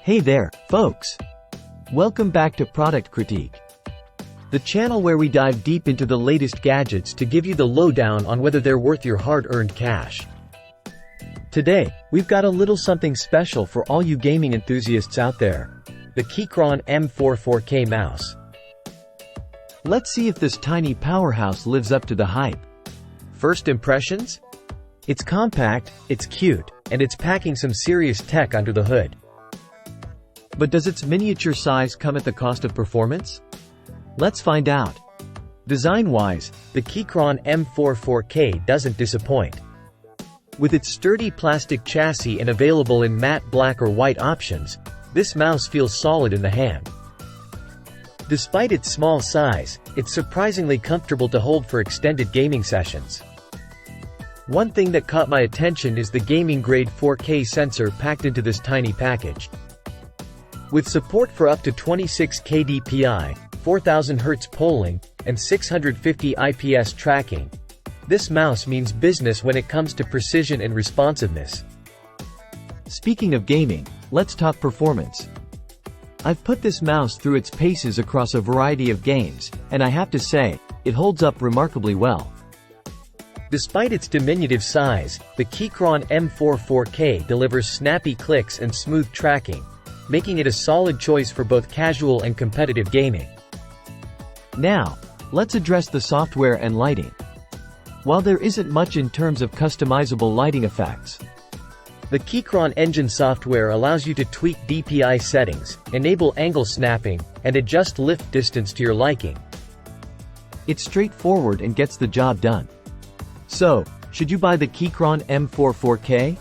Hey there, folks! Welcome back to Product Critique, the channel where we dive deep into the latest gadgets to give you the lowdown on whether they're worth your hard-earned cash. Today, we've got a little something special for all you gaming enthusiasts out there: the Keychron M4 4K mouse. Let's see if this tiny powerhouse lives up to the hype. First impressions? It's compact, it's cute, and it's packing some serious tech under the hood. But does its miniature size come at the cost of performance? Let's find out. Design-wise, the Keychron M4 4K doesn't disappoint. With its sturdy plastic chassis and available in matte black or white options, this mouse feels solid in the hand. Despite its small size, it's surprisingly comfortable to hold for extended gaming sessions. One thing that caught my attention is the gaming-grade 4K sensor packed into this tiny package. With support for up to 26K DPI, 4000 Hz polling, and 650 IPS tracking, this mouse means business when it comes to precision and responsiveness. Speaking of gaming, let's talk performance. I've put this mouse through its paces across a variety of games, and I have to say, it holds up remarkably well. Despite its diminutive size, the Keychron M4 4K delivers snappy clicks and smooth tracking, making it a solid choice for both casual and competitive gaming. Now, let's address the software and lighting. While there isn't much in terms of customizable lighting effects, the Keychron engine software allows you to tweak DPI settings, enable angle snapping, and adjust lift distance to your liking. It's straightforward and gets the job done. So, should you buy the Keychron M4 4K?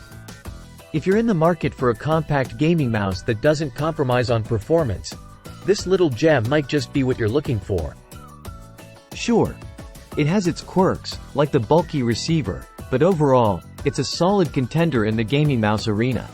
If you're in the market for a compact gaming mouse that doesn't compromise on performance, this little gem might just be what you're looking for. Sure, it has its quirks, like the bulky receiver, but overall, it's a solid contender in the gaming mouse arena.